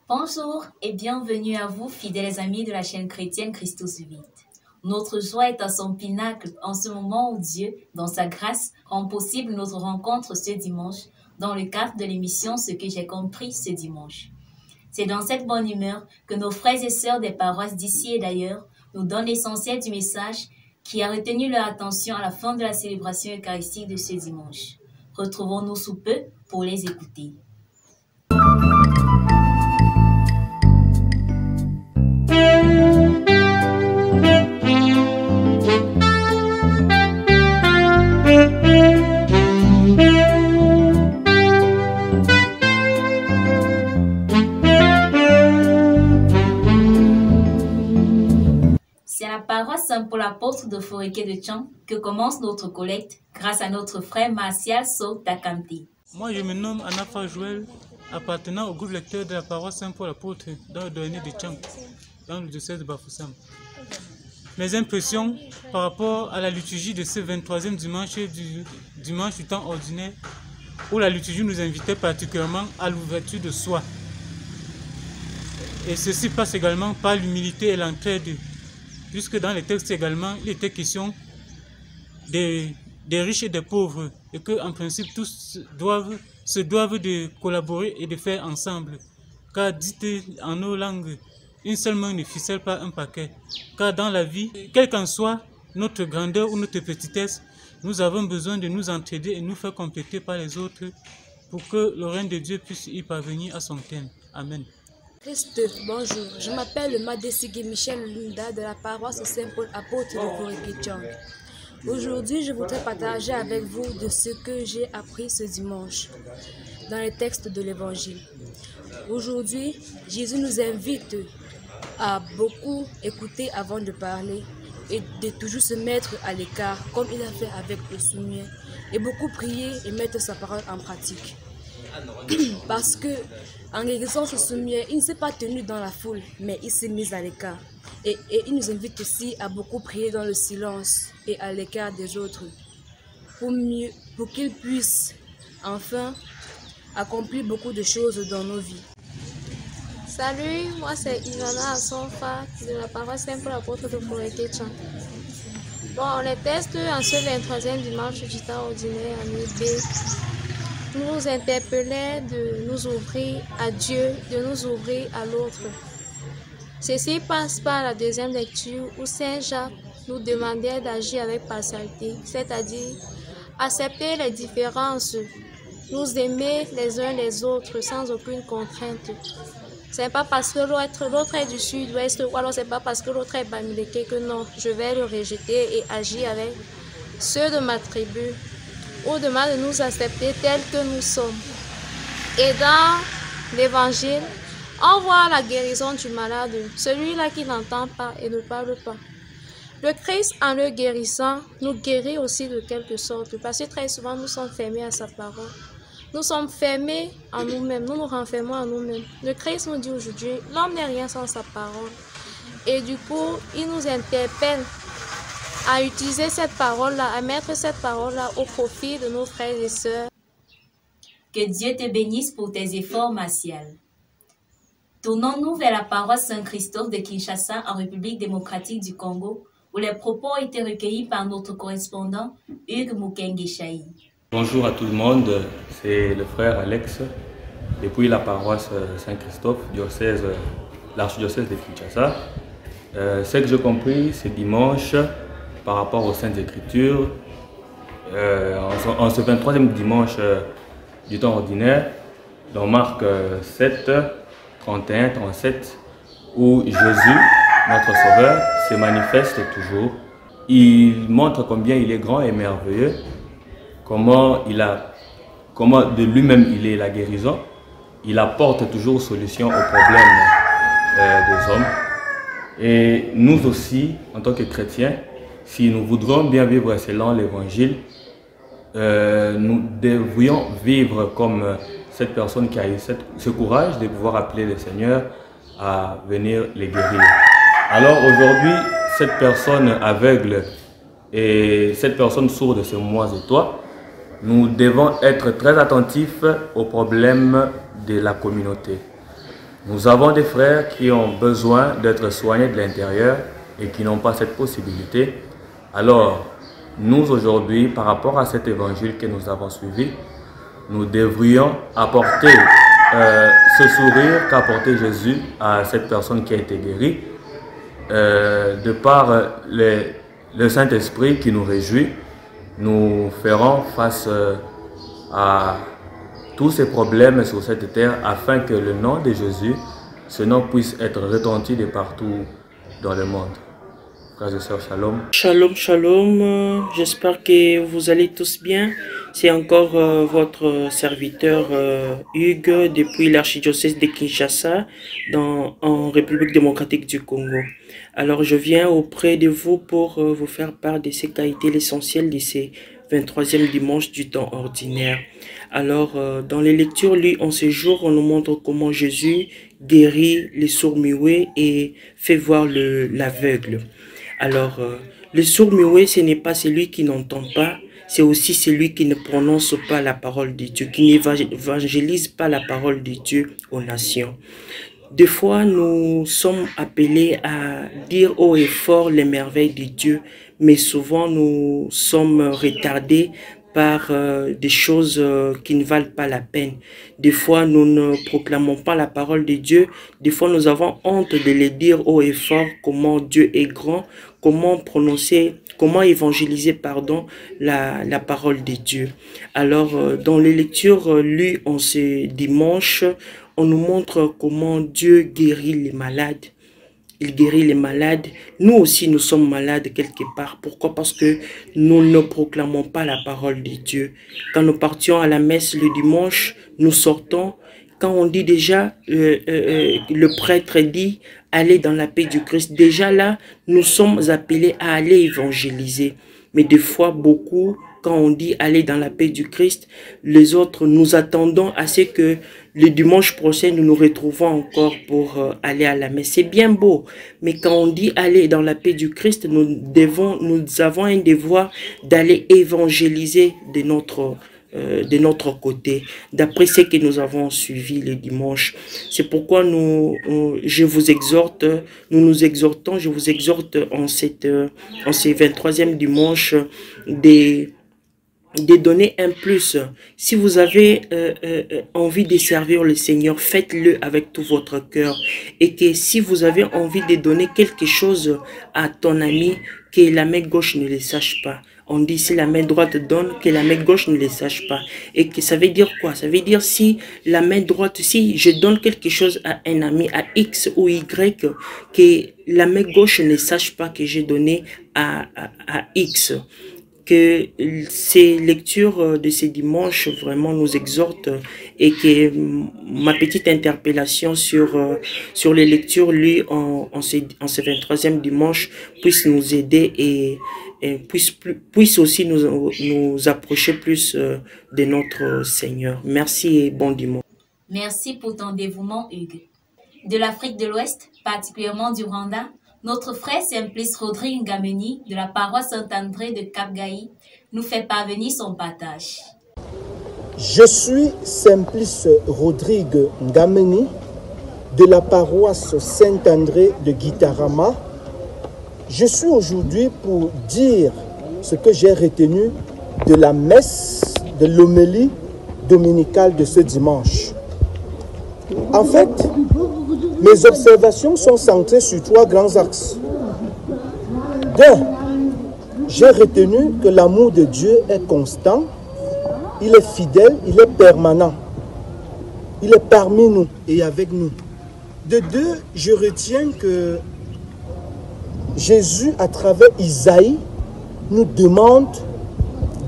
Bonjour et bienvenue à vous, fidèles amis de la chaîne chrétienne Christus Vit. Notre joie est à son pinacle en ce moment où Dieu, dans sa grâce, rend possible notre rencontre ce dimanche dans le cadre de l'émission Ce que j'ai compris ce dimanche. C'est dans cette bonne humeur que nos frères et sœurs des paroisses d'ici et d'ailleurs nous donnent l'essentiel du message qui a retenu leur attention à la fin de la célébration eucharistique de ce dimanche. Retrouvons-nous sous peu pour les écouter. C'est à la paroisse Saint-Paul apôtre de Foréké de Tchang que commence notre collecte grâce à notre frère Martial So Takamte. Moi, je me nomme Anafa Joël, appartenant au groupe lecteur de la paroisse Saint-Paul apôtre dans le doyenné de Tchang, dans le diocèse de Bafoussam. Mes impressions par rapport à la liturgie de ce 23e dimanche du temps ordinaire, où la liturgie nous invitait particulièrement à l'ouverture de soi. Et ceci passe également par l'humilité et l'entraide, puisque dans les textes également, il était question des riches et des pauvres, et qu'en principe tous se doivent de collaborer et de faire ensemble. Car dites en nos langues, une seule main ne ficelle pas un paquet. Car dans la vie, quelle qu'en soit notre grandeur ou notre petitesse, nous avons besoin de nous entraider et nous faire compléter par les autres pour que le règne de Dieu puisse y parvenir à son terme. Amen. Christ, bonjour. Je m'appelle Madesigi Michel Lunda de la paroisse Saint-Paul apôtre de Foréké Tchang. Aujourd'hui, je voudrais partager avec vous de ce que j'ai appris ce dimanche dans les textes de l'Évangile. Aujourd'hui, Jésus nous invite à beaucoup écouter avant de parler et de toujours se mettre à l'écart comme il a fait avec le soumier et beaucoup prier et mettre sa parole en pratique. Parce que en guérissant ce soumier, il ne s'est pas tenu dans la foule, mais il s'est mis à l'écart. Et il nous invite aussi à beaucoup prier dans le silence et à l'écart des autres, pour qu'ils puissent enfin accomplir beaucoup de choses dans nos vies. Salut, moi c'est Ivana Asonfa de la paroisse Saint-Paul apôtre de Foréké Tchang. Bon, les tests en ce 23e dimanche du temps ordinaire année B nous interpellaient de nous ouvrir à Dieu, de nous ouvrir à l'autre. Ceci passe par la deuxième lecture où Saint Jacques nous demandait d'agir avec partialité, c'est-à-dire accepter les différences, nous aimer les uns les autres sans aucune contrainte. C'est pas parce que l'autre est du sud-ouest ou alors c'est pas parce que l'autre est bamileke que non, je vais le rejeter et agir avec ceux de ma tribu. Au-delà de nous accepter tels que nous sommes. Et dans l'évangile, on voit la guérison du malade, celui-là qui n'entend pas et ne parle pas. Le Christ, en le guérissant, nous guérit aussi de quelque sorte, parce que très souvent nous sommes fermés à sa parole. Nous sommes fermés en nous-mêmes, nous nous renfermons en nous-mêmes. Le Christ nous dit aujourd'hui, l'homme n'est rien sans sa parole. Et du coup, il nous interpelle à utiliser cette parole-là, à mettre cette parole-là au profit de nos frères et sœurs. Que Dieu te bénisse pour tes efforts, Martial. Tournons-nous vers la paroisse Saint-Christophe de Kinshasa en République démocratique du Congo, où les propos ont été recueillis par notre correspondant Hugues Mukengeshaï. Bonjour à tout le monde, c'est le frère Alex, depuis la paroisse Saint-Christophe, l'archidiocèse de Kinshasa. Ce que j'ai compris, c'est dimanche, par rapport aux Saintes Écritures, en ce 23e dimanche du temps ordinaire, dans Marc 7, 31, 37, où Jésus, notre Sauveur, se manifeste toujours. Il montre combien il est grand et merveilleux, comment de lui-même il est la guérison. Il apporte toujours solution aux problèmes des hommes. Et nous aussi, en tant que chrétiens, si nous voudrions bien vivre selon l'Évangile, nous devrions vivre comme cette personne qui a eu ce courage de pouvoir appeler le Seigneur à venir les guérir. Alors aujourd'hui, cette personne aveugle et cette personne sourde, c'est moi et toi, nous devons être très attentifs aux problèmes de la communauté. Nous avons des frères qui ont besoin d'être soignés de l'intérieur et qui n'ont pas cette possibilité. Alors, nous aujourd'hui, par rapport à cet évangile que nous avons suivi, nous devrions apporter ce sourire qu'a apporté Jésus à cette personne qui a été guérie, de par le Saint-Esprit qui nous réjouit. Nous ferons face à tous ces problèmes sur cette terre afin que le nom de Jésus, ce nom puisse être retenti de partout dans le monde. Frères et sœurs, shalom. Shalom, shalom. J'espère que vous allez tous bien. C'est encore votre serviteur Hugues depuis l'archidiocèse de Kinshasa en République démocratique du Congo. Alors je viens auprès de vous pour vous faire part de ce qu'a été l'essentiel de ces 23e dimanche du temps ordinaire. Alors dans les lectures lues en ce jour, on nous montre comment Jésus guérit les sourds-muets et fait voir l'aveugle. Alors, le sourd-muet, ce n'est pas celui qui n'entend pas, c'est aussi celui qui ne prononce pas la parole de Dieu, qui n'évangélise pas la parole de Dieu aux nations. Des fois, nous sommes appelés à dire haut et fort les merveilles de Dieu, mais souvent nous sommes retardés par des choses qui ne valent pas la peine. Des fois, nous ne proclamons pas la parole de Dieu. Des fois, nous avons honte de les dire haut et fort comment Dieu est grand, comment évangéliser, pardon, la parole de Dieu. Alors, dans les lectures lues en ce dimanche, on nous montre comment Dieu guérit les malades. Il guérit les malades. Nous aussi, nous sommes malades quelque part. Pourquoi? Parce que nous ne proclamons pas la parole de Dieu. Quand nous partions à la messe le dimanche, nous sortons. Quand on dit déjà, le prêtre dit, allez dans la paix du Christ. Déjà là, nous sommes appelés à aller évangéliser. Mais des fois, beaucoup, quand on dit aller dans la paix du Christ, les autres, nous attendons à ce que le dimanche prochain, nous nous retrouvons encore pour aller à la messe. C'est bien beau, mais quand on dit aller dans la paix du Christ, nous avons un devoir d'aller évangéliser de notre côté, d'après ce que nous avons suivi le dimanche. C'est pourquoi nous nous exhortons, je vous exhorte en ce 23e dimanche de donner un plus. Si vous avez envie de servir le Seigneur, faites-le avec tout votre cœur. Et que si vous avez envie de donner quelque chose à ton ami, que la main gauche ne le sache pas. On dit si la main droite donne, que la main gauche ne le sache pas. Et que ça veut dire quoi? Ça veut dire si la main droite, si je donne quelque chose à un ami, à X ou Y, que la main gauche ne sache pas que j'ai donné à X. Que ces lectures de ces dimanches vraiment nous exhortent et que ma petite interpellation sur les lectures lues en ce 23e dimanche puisse nous aider et puisse aussi nous approcher plus de notre Seigneur. Merci et bon dimanche. Merci pour ton dévouement, Hugues. De l'Afrique de l'Ouest, particulièrement du Rwanda, notre frère Simplice Rodrigue Ngameni de la paroisse Saint-André de Cap-Gaï nous fait parvenir son partage. Je suis Simplice Rodrigue Ngameni de la paroisse Saint-André de Gitarama. Je suis aujourd'hui pour dire ce que j'ai retenu de la messe de l'homélie dominicale de ce dimanche. En fait, mes observations sont centrées sur 3 grands axes. D'un, j'ai retenu que l'amour de Dieu est constant, il est fidèle, il est permanent. Il est parmi nous et avec nous. De 2, je retiens que Jésus, à travers Isaïe, nous demande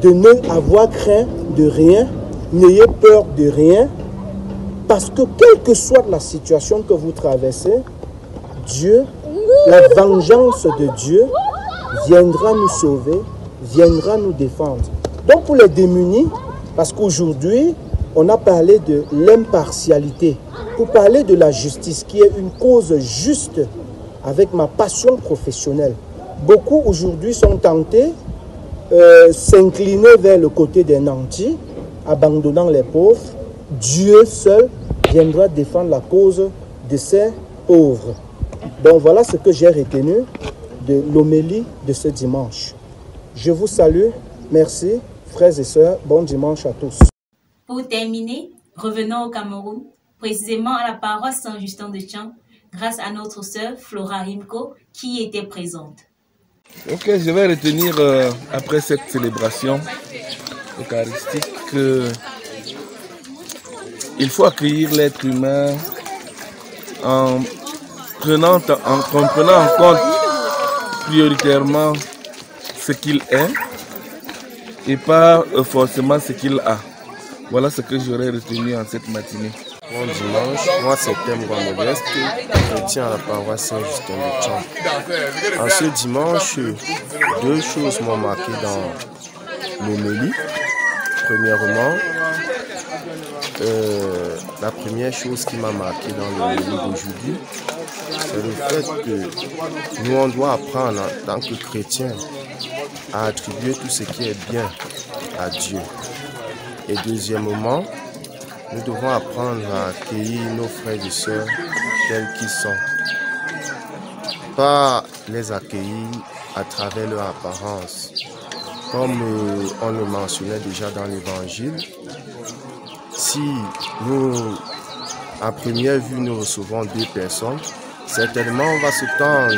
de ne avoir craint de rien, n'ayez peur de rien, parce que quelle que soit la situation que vous traversez, Dieu, la vengeance de Dieu viendra nous sauver, viendra nous défendre. Donc pour les démunis, parce qu'aujourd'hui, on a parlé de l'impartialité, pour parler de la justice, qui est une cause juste avec ma passion professionnelle. Beaucoup aujourd'hui sont tentés s'incliner vers le côté des nantis, abandonnant les pauvres. Dieu seul viendra défendre la cause de ces pauvres. Donc voilà ce que j'ai retenu de l'homélie de ce dimanche. Je vous salue. Merci, frères et sœurs. Bon dimanche à tous. Pour terminer, revenons au Cameroun, précisément à la paroisse Saint-Justin de Tchang, grâce à notre sœur Flora Rimko qui était présente. Ok, je vais retenir après cette célébration eucharistique qu'il faut accueillir l'être humain en prenant en compte prioritairement ce qu'il est et pas forcément ce qu'il a. Voilà ce que j'aurais retenu en cette matinée. Bon dimanche, moi c'est Temba Modeste, chrétien à la paroisse Saint-Justin de Tchang. En ce dimanche, deux choses m'ont marqué dans l'homélie. Premièrement, la première chose qui m'a marqué dans l'homélie d'aujourd'hui, c'est le fait que nous on doit apprendre en tant que chrétiens à attribuer tout ce qui est bien à Dieu. Et deuxièmement, nous devons apprendre à accueillir nos frères et sœurs tels qu'ils sont. Pas les accueillir à travers leur apparence. Comme on le mentionnait déjà dans l'évangile, si nous, à première vue, nous recevons deux personnes, certainement on va se tendre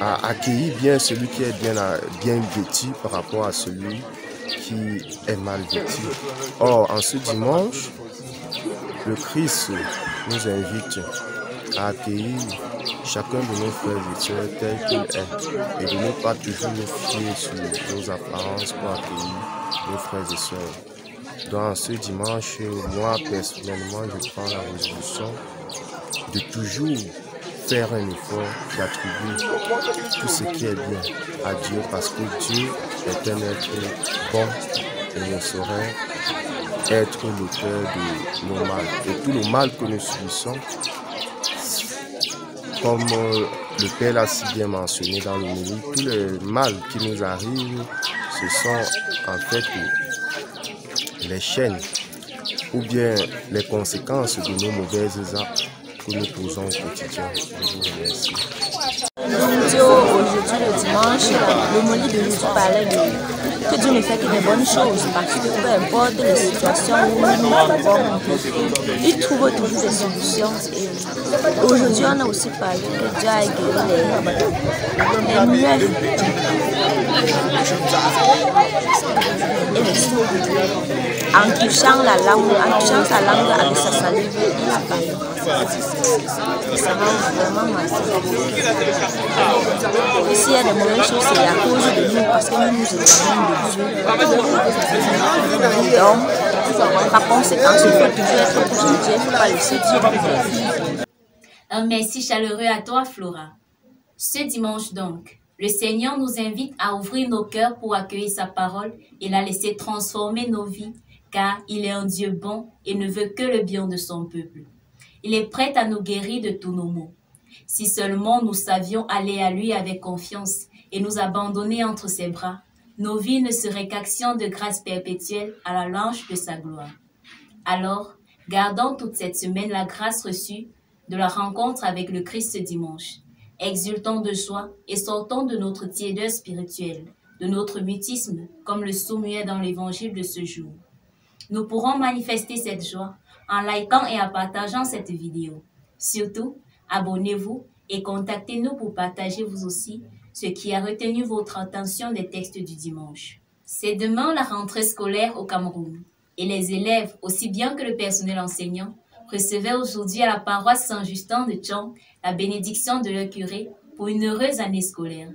à accueillir bien celui qui est bien vêtu par rapport à celui qui est mal vêtu. Or, en ce dimanche, le Christ nous invite à accueillir chacun de nos frères et sœurs tel qu'il est et de ne pas toujours nous fier sur nos apparences pour accueillir nos frères et sœurs. Donc, ce dimanche, moi, personnellement, je prends la résolution de toujours faire un effort d'attribuer tout ce qui est bien à Dieu parce que Dieu est un être bon et ne saurait être l'auteur de nos mal. Et tout le mal que nous subissons, comme le Père l'a si bien mentionné dans l'homélie, tout le mal qui nous arrive, ce sont en fait les chaînes ou bien les conséquences de nos mauvaises actes que nous posons au quotidien. Je vous remercie. Aujourd'hui, le dimanche, l'homélie de Jésus parlait que Dieu ne fait que des bonnes choses parce que peu importe les situations où nous avons, il trouve toujours des solutions. Et aujourd'hui, on a aussi parlé que Dieu a guéri les muets et les sourds. En touchant la langue, en touchant sa langue avec sa salive, il a parlé. Ça m'a vraiment marqué. S'il y a des mauvaises choses, c'est à cause de nous, parce que nous nous éloignons de Dieu. Donc, par conséquent, il faut toujours être proche de Dieu, il ne faut pas laisser Dieu faire. Un merci chaleureux à toi, Flora. Ce dimanche donc, le Seigneur nous invite à ouvrir nos cœurs pour accueillir sa parole et la laisser transformer nos vies, car il est un Dieu bon et ne veut que le bien de son peuple. Il est prêt à nous guérir de tous nos maux. Si seulement nous savions aller à lui avec confiance et nous abandonner entre ses bras, nos vies ne seraient qu'action de grâce perpétuelle à la louange de sa gloire. Alors, gardons toute cette semaine la grâce reçue de la rencontre avec le Christ ce dimanche. Exultons de joie et sortons de notre tiédeur spirituelle, de notre mutisme, comme le soulignait dans l'évangile de ce jour. Nous pourrons manifester cette joie en likant et en partageant cette vidéo. Surtout, abonnez-vous et contactez-nous pour partager vous aussi ce qui a retenu votre attention des textes du dimanche. C'est demain la rentrée scolaire au Cameroun et les élèves, aussi bien que le personnel enseignant, recevaient aujourd'hui à la paroisse Saint-Justin de Tchang la bénédiction de leur curé pour une heureuse année scolaire.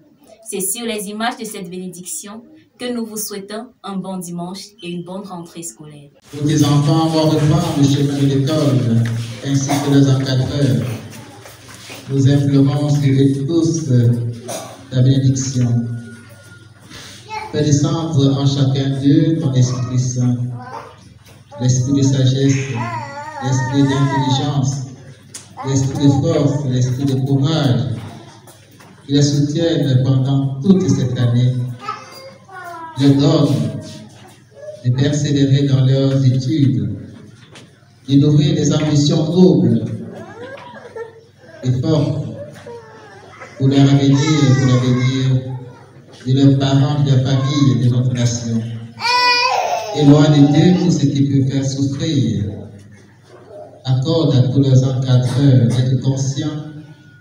C'est sur les images de cette bénédiction que nous vous souhaitons un bon dimanche et une bonne rentrée scolaire. Tous les enfants vont reprendre le chemin de l'école, ainsi que leurs encadreurs. Nous implorons sur eux tous la bénédiction. Fais descendre en chacun d'eux ton Esprit Saint, l'esprit de sagesse, l'esprit d'intelligence, l'esprit de force, l'esprit de courage, qui les soutiennent pendant toute cette année. Leur donne de persévérer dans leurs études, d'innover des ambitions nobles et forte pour leur avenir de leurs parents, de leur famille et de notre nation. Et loin de Dieu tout ce qui peut faire souffrir. Accorde à tous leurs encadreurs d'être conscients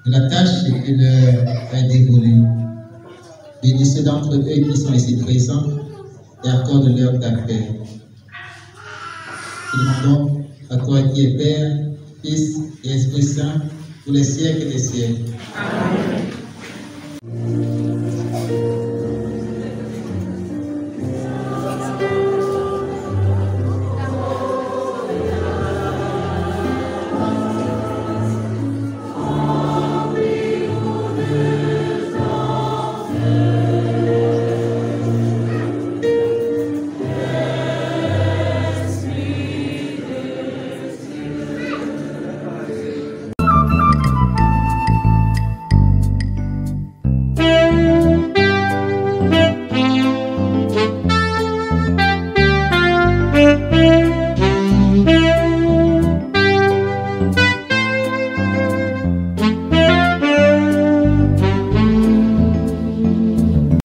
de la tâche qui leur est dévolue. Bénissez d'entre eux qui sont ici présents et accorde-leur ta paix. Nous demandons à toi qui es Père, Fils et Esprit Saint pour les siècles des siècles. Amen.